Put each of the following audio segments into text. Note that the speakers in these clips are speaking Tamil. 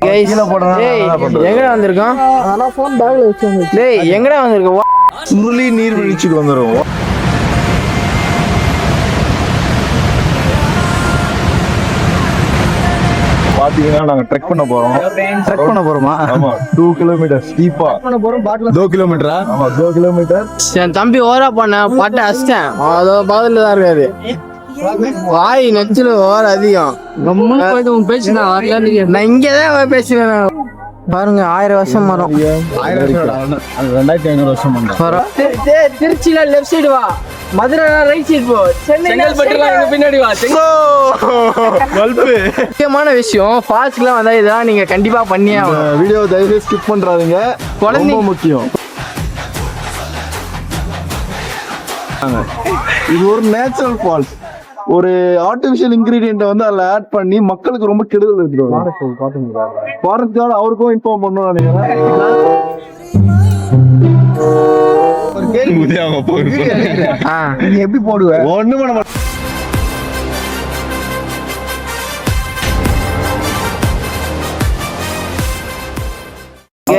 எங்கடா வந்திருக்கோம்? எங்கடா வந்திருக்கோம்? சுருளி நீர்வீழ்ச்சிக்கு வந்துடும். பாத்தீங்கன்னா நாங்க ட்ரெக் பண்ண போறோம். ட்ரெக் பண்ண போறோமா? ஆமா, 2 கிலோமீட்டர் ஸ்டீப்பா. 2 கிலோமீட்டரா? ஆமா, 2 கிலோமீட்டர். என் தம்பி ஓரா பண்ண பட்ட அஷ்டம் அதோ பக்கத்துல தான் இருக்காது. வாய் நச்சுல ஓர அதிகம். நான் இங்கதான் பேசுறேன். பாருங்க 1000 வருஷம் மரம். 2500 வருஷம் திருச்சியில லெஃப்ட் சைடு வா, மதுரை ரைட் சைடு போ, பின்னாடி வா. முக்கியமான விஷயம், ஃபால்ஸ்க்குலாம் வந்தா இதெல்லாம் நீங்க கண்டிப்பா பண்ணியே ஆகணும். வீடியோ தயவு ஸ்கிப் பண்றாதீங்க, குழந்தைங்க முக்கியம். இது ஒரு நேச்சுரல் ஃபால்ஸ். ஒரு ஆர்டிபிஷியல் இன்கிரீடியன்ட் வந்து அதில் ஆட் பண்ணி மக்களுக்கு ரொம்ப கெடுதல் இருக்குது. ஃபாரஸ்ட் அவருக்கும் இன்ஃபார்ம் பண்ணணும் நினைக்கிறேன். எப்படி போடுவேன் ஒண்ணு பண்ண மாட்டேன்.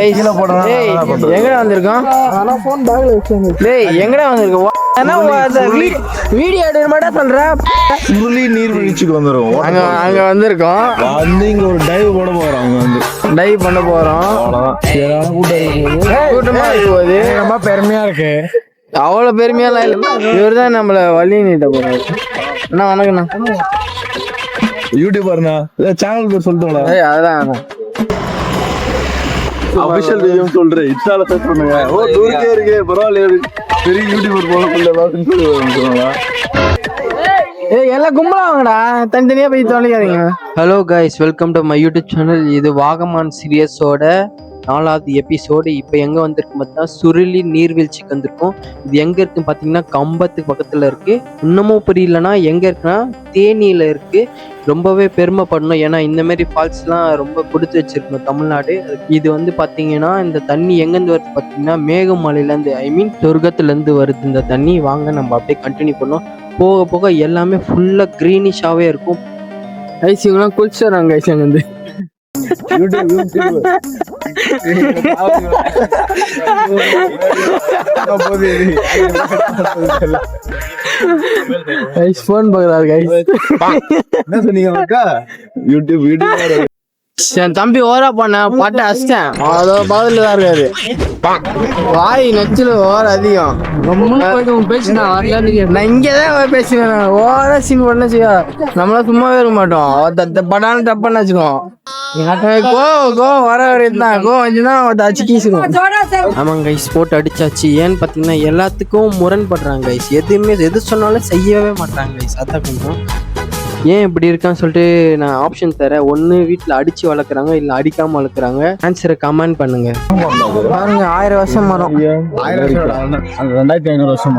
எங்கடா வந்திருக்கோம்? எங்கடா வந்திருக்கோம்? வீடியோ எடுக்க மட்டும் சொல்றேன். சுருளி நீர்வீழ்ச்சிக்கு வந்துடும். அங்க வந்திருக்கோம். இங்க ஒரு டைவ் போட போறோம். அங்க வந்து டைவ் பண்ண போறோம். கூட்டமா இருக்கும்போது ரொம்ப பெருமையா இருக்கு. அவ்வளவு பெருமையெல்லாம் இல்ல. இவர் தான் நம்மள வழி நீட்ட போறாரு. அண்ணா வணக்கண்ணா. யூடியூபர்ண்ணா, சேனல் பேர் சொல்லிட்டோம்ல. அதான் அபிஷியல் வீடியோ சொல்றேன். இன்ஸ்டால சர்ச் பண்ணுங்க. ஓ, தூரக்கே இருக்கே, பரவாயில்ல, பெரிய யூடியூபர் போல. எல்லாம் கும்பலா வாங்கடா, தனித்தனியா போய் தொலைக்காதீங்க. Hello guys, welcome to my YouTube channel. இது வாகமான் சீரியஸோட 4வது எபிசோடு. இப்போ எங்கே வந்திருக்கு பார்த்தீங்கன்னா சுருளி நீர்வீழ்ச்சிக்கு வந்திருக்கோம். இது எங்கே இருக்குன்னு பார்த்தீங்கன்னா கம்பத்துக்கு பக்கத்தில் இருக்குது. இன்னமும் புரியலன்னா எங்கே இருக்குன்னா தேனியில் இருக்குது. ரொம்பவே பெருமைப்படணும், ஏன்னா இந்தமாரி ஃபால்ஸ்லாம் ரொம்ப கொடுத்து வச்சிருக்கணும் தமிழ்நாடு. இது வந்து பார்த்தீங்கன்னா இந்த தண்ணி எங்கேருந்து வருது பார்த்தீங்கன்னா மேகமலையிலேருந்து, ஐ மீன் சொர்க்கத்துலேருந்து வருது இந்த தண்ணி. வாங்க நம்ம அப்படியே கண்டினியூ பண்ணோம். போக போக எல்லாமே ஃபுல்லாக க்ரீனிஷாகவே இருக்கும். ஐஸ் இவங்களாம் குளிச்சுறாங்க. ஐஸ் அங்கே வந்து போன் பாக்குறாரு. என்ன சொன்னீங்க? YouTube video. என் தம்பி ஓரா பண்ண பட்ட அஷ்டம் அதோ பக்கத்துல தான் இருக்காது. வாய் நச்சுல ஓர அதிகம். நான் இங்கதான் பேசுறேன். ஓர சீன் பண்ண செய்யா நம்மளாம் சும்மாவே இருக்க மாட்டோம். படான டப்பான்னு வச்சுக்கோம். கோவம் வர வரையும் தான். கோவம் வந்துச்சுன்னா அடிச்சு கீசிடும். ஆமாங்க கைஸ், போட்டு அடிச்சாச்சு. ஏன்னு பார்த்தீங்கன்னா எல்லாத்துக்கும் முரண்படுறாங்க கைஸ். எது சொன்னாலும் செய்யவே மாட்டாங்க கைஸ். அதான் கொஞ்சம் ஏன் இப்படி இருக்கான்னு சொல்லிட்டு நான் ஆப்ஷன் தரேன். ஒன்று வீட்டில் அடிச்சு வளர்க்குறாங்க, இல்லை அடிக்காம வளர்க்குறாங்க. ஆன்சரை கமெண்ட் பண்ணுங்க. பாருங்க 1000 வருஷம் மரம். 2500 வருஷம்.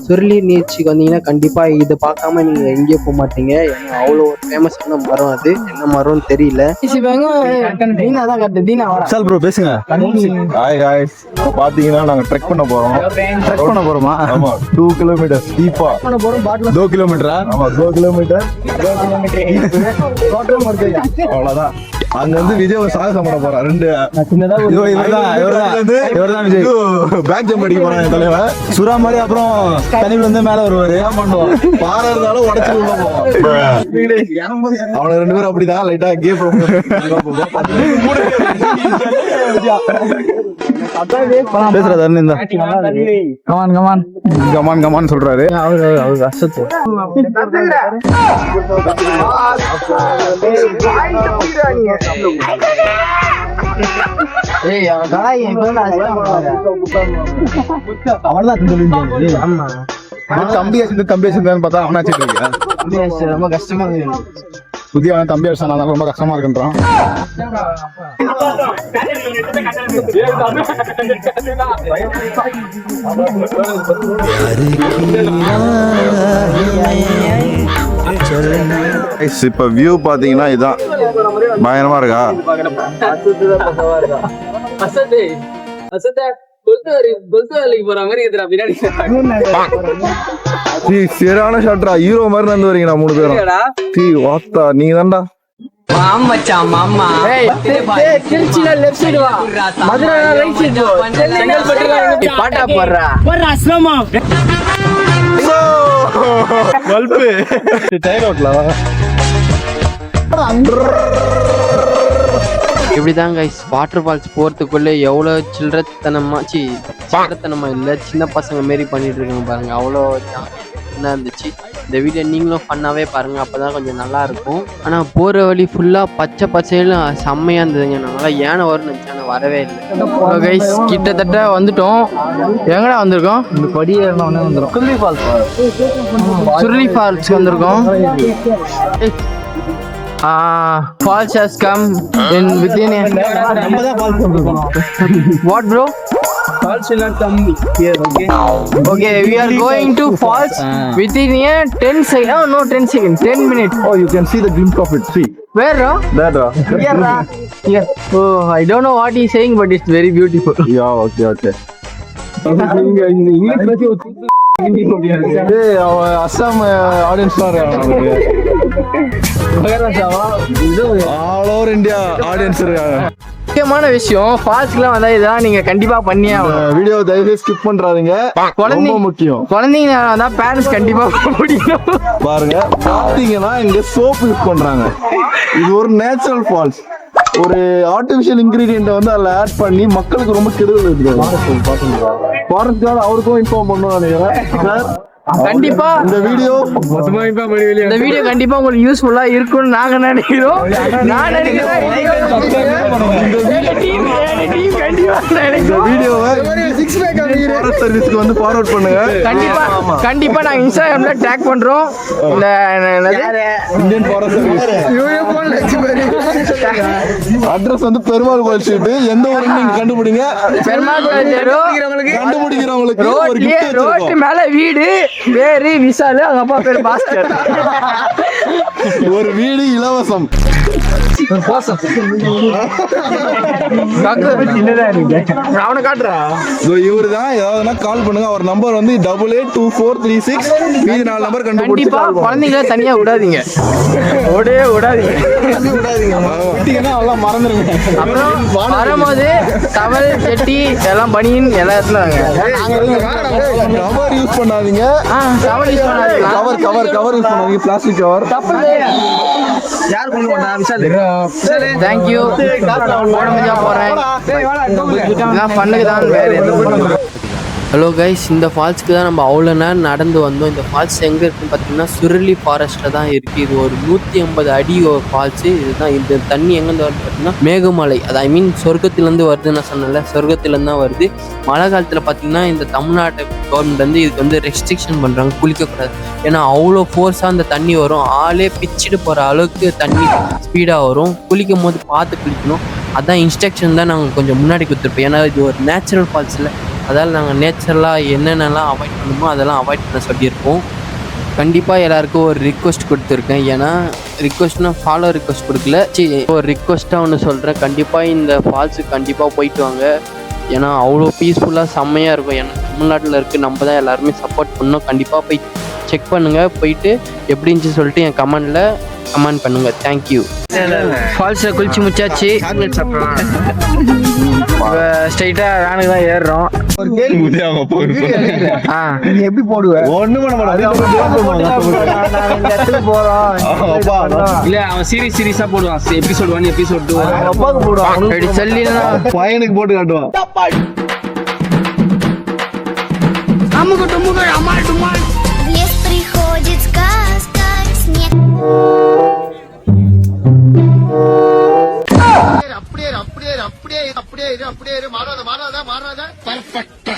சுருளி நீர்ச்சிக்கு வந்தீங்கன்னா கண்டிப்பா இதை பார்க்காம நீங்க எங்கேயும் போக மாட்டீங்க. ஏன்னா அவ்வளோ ஒரு ஃபேமஸான மரம். அது என்ன மரம்னு தெரியல. பேசுங்க. பாத்தீங்கன்னா நாங்க ட்ரெக் பண்ண போறோம். ட்ரெக் பண்ண போறோமா? ஆமா, 2 கிலோமீட்டர் ஸ்டீப்பா. 2 கிலோமீட்டரா? ஆமா, 2 கிலோமீட்டர். அவ்வளவுதான். அங்க வந்து விஜய் ஒரு சாகசம் பண்ண போறான். 2 இவர்தான் விஜய். பேக் ஜம்ப் அடிக்க போறான் என் தலைவன். சுறா மாதிரி அப்புறம் தண்ணிக்குள்ள இருந்து மேல வருவாரு. பண்ணுவான், பாறை இருந்தாலும் உடச்சு உள்ள போவான். அவன 2 பேரும் அப்படிதான் லைட்டா கேப் பேசுறாரு. கமான் கமான் சொல்றாரு. அவரு அசத்து தம்பியாச்சு பார்த்தா அவனாச்சு ரொம்ப கஷ்டமா இருக்கு. புதிய தம்பி அடிச்சான், ரொம்ப கஷ்டமா இருக்குன்றான். இப்ப வியூ பாத்தீங்கன்னா இதான் பயங்கரமா இருக்கா. சரியான ஷாட்ரா, ஹீரோ மாதிரி நடந்து வரீங்கடா 3 பேரும். வாத்தா நீங்க தான்டா. திருச்சியில லெஃப்ட் சைடு வா, மதுரை ரைட் சைடு போ, செங்கல்பட்டு பாட்டா போடுறா பல்பு டைம் அவுட்ல இப்படிதான் கைஸ் வாட்டர் ஃபால்ஸ் போறதுக்குள்ள எவ்வளவு சில்லறத்தனமா இல்ல சின்ன பசங்க மாரி பண்ணிட்டு இருக்காங்க பாருங்க. அவ்வளோ என்ன இருந்துச்சு. இந்த வீடியோ நீங்களும் ஃபன்னாவே பாருங்க, அப்பதான் கொஞ்சம் நல்லா இருக்கும். ஆனா போற வழி ஃபுல்லா பச்சை பச்சையில செம்மையா இருந்ததுங்க. நல்லா யானை வரும்னு நினைச்சேன், ஆனா வரவே இல்லை. கைஸ் கிட்டத்தட்ட வந்துட்டோம். எங்கடா வந்திருக்கோம்? இந்த படி ஏறினோடனே வந்துடும். சுருளி ஃபால்ஸ் வந்திருக்கோம். Falls has come in within what bro? Falls will not come here, okay? Okay, we are going to falls within a 10 seconds. Oh no, 10 seconds, 10 minutes. Oh, you can see the glimpse of it. See. Where bro? There. Here. Oh, I don't know what he's saying, but it's very beautiful. Yeah, okay. Assam audience all over India audience இருக்காங்க. முக்கியமான விஷயம், ஃபால்ஸ்க்குலாம் வந்தா இதெல்லாம் நீங்க கண்டிப்பா பண்ணியே ஆகணும். வீடியோ தயவு ஸ்கிப் பண்றாதீங்க, ரொம்ப முக்கியம். குழந்தைங்க தான் பேரண்ட்ஸ் கண்டிப்பா முடியும். பாருங்க, பாத்தீங்கன்னா இங்க சோப் யூஸ் பண்றாங்க. இது ஒரு நேச்சுரல் ஃபால்ஸ். ஒரு ஆர்டிபிஷியல் இன்கிரீடியன்ட் வந்து அதில் ஆட் பண்ணி மக்களுக்கு ரொம்ப கெடுதல் இருக்குது. ஃபாரஸ்ட்கார அவருக்கும் இன்ஃபார்ம் பண்ணணும் நினைக்கிறேன் சார். கண்டிப்பா இந்த வீடியோ கண்டிப்பா உங்களுக்கு யூஸ்ஃபுல்லா இருக்கும்னு நாங்க நினைக்கிறோம். நான் நினைக்கிறேன் சர்வீஸ்க்கு வந்து ஃபார்வர்ட் பண்ணுங்க. கண்டிப்பா நாங்க இன்ஸ்டாகிராம்ல டேக் பண்றோம். இந்த இந்தியன் ஃபாரஸ்ட் சர்வீஸ் அட்ரஸ் வந்து பெருமாள் கோயில் ஸ்ட்ரீட். எந்த ஊருக்கு நீங்க கண்டுபிடிங்க, பெருமாள் கோயில் கண்டுபிடிக்கிறவங்களுக்கு ரோட்டு மேல வீடு பேரு விஷாலு, அவங்க அப்பா பேரு பாஸ்கர். ஒரு வீடு இலவசம். அவனை காட்டுறா. இவரு தான். ஏதாவதுன்னா கால் பண்ணுங்க. அவர் நம்பர் வந்து 882436. மீதி 4 நம்பர் கண்டுபிடிச்சு கால் பண்ணுங்க. குழந்தைங்கள தனியா விடாதீங்க, விடாதீங்க. அவ்வளவு மறந்துருங்க. அப்புறம் வரும்போது டவல் செட்டி எல்லாம் பனியன் எல்லா இடத்துல கவர் யூஸ் பண்ணாதீங்க. கவர் யூஸ் பண்ணாதீங்க. கவர் யூஸ் பண்ணாதீங்க. Plastic cover. யார் கொண்டு வந்தா? விஷால். Thank you. போட முடிஞ்சா போறேன். நான் பண்ணுக்கு தான், வேற எதுவும். ஹலோ கைஸ், இந்த ஃபால்ஸ்க்கு தான் நம்ம அவ்வளோ நேரம் நடந்து வந்தோம். இந்த ஃபால்ஸ் எங்கே இருக்குன்னு பார்த்தீங்கன்னா சுருளி ஃபாரஸ்ட்டில் தான் இருக்குது. இது ஒரு 150 அடி ஒரு ஃபால்ஸு. இதுதான் இந்த தண்ணி எங்கேருந்து வருது பார்த்தீங்கன்னா மேகமலை, அது ஐ மீன் சொர்க்கத்துலேருந்து வருதுன்னு நான் சொன்னேன்ல, சொர்க்கத்துலேருந்து தான் வருது. மழை காலத்தில் பார்த்தீங்கன்னா இந்த தமிழ்நாட்டு கவர்மெண்ட் வந்து இதுக்கு வந்து ரெஸ்ட்ரிக்ஷன் பண்ணுறாங்க, குளிக்கக்கூடாது. ஏன்னா அவ்வளோ ஃபோர்ஸாக அந்த தண்ணி வரும், ஆளே பிச்சுட்டு போகிற அளவுக்கு தண்ணி ஸ்பீடாக வரும். குளிக்கும் போது பார்த்து குளிக்கணும். அதான் இன்ஸ்ட்ரக்ஷன் தான் நாங்கள் கொஞ்சம் முன்னாடி கொடுத்துருப்போம். ஏன்னா இது ஒரு நேச்சுரல் ஃபால்ஸில், அதால் நாங்கள் நேச்சுரலாக என்னென்னலாம் அவாய்ட் பண்ணணுமோ அதெல்லாம் அவாய்ட் பண்ண சொல்லியிருப்போம். கண்டிப்பாக எல்லாருக்கும் ஒரு ரிக்வெஸ்ட் கொடுத்துருக்கேன். ஏன்னா ரிக்வெஸ்ட்னா ஃபாலோ ரிக்வெஸ்ட் கொடுக்கல, ஒரு ரிக்வெஸ்ட்டாக ஒன்று சொல்கிறேன். கண்டிப்பாக இந்த ஃபால்ஸுக்கு கண்டிப்பாக போயிட்டு வாங்க. ஏன்னா அவ்வளோ பீஸ்ஃபுல்லாக செம்மையாக இருக்கும். ஏன்னா தமிழ்நாட்டில் இருக்குது, நம்ம தான் எல்லாருமே சப்போர்ட் பண்ணோம். கண்டிப்பாக போய் செக் பண்ணுங்கள், போயிட்டு எப்படி இருந்துச்சு சொல்லிட்டு என் கமெண்ட் பண்ணுங்கள். தேங்க்யூ. ஃபால்ஸில் குளிச்சு முடிச்சாச்சு. ஸ்ட்ரைட்டாக வேனுக்கு தான் ஏறுறோம். எப்படி போடுவேன்? ஒண்ணும் பண்ண போறோம். இல்ல அவன் சீரியஸா போடுவான். எபிசோட் 1 எபிசோட் 2 அப்பாவுக்கு போடுவான். சொல்லி பையனுக்கு போட்டு காட்டுவான். Лес приходит сказка, снег. அப்படியே மாறாத பர்ஃபெக்ட்டா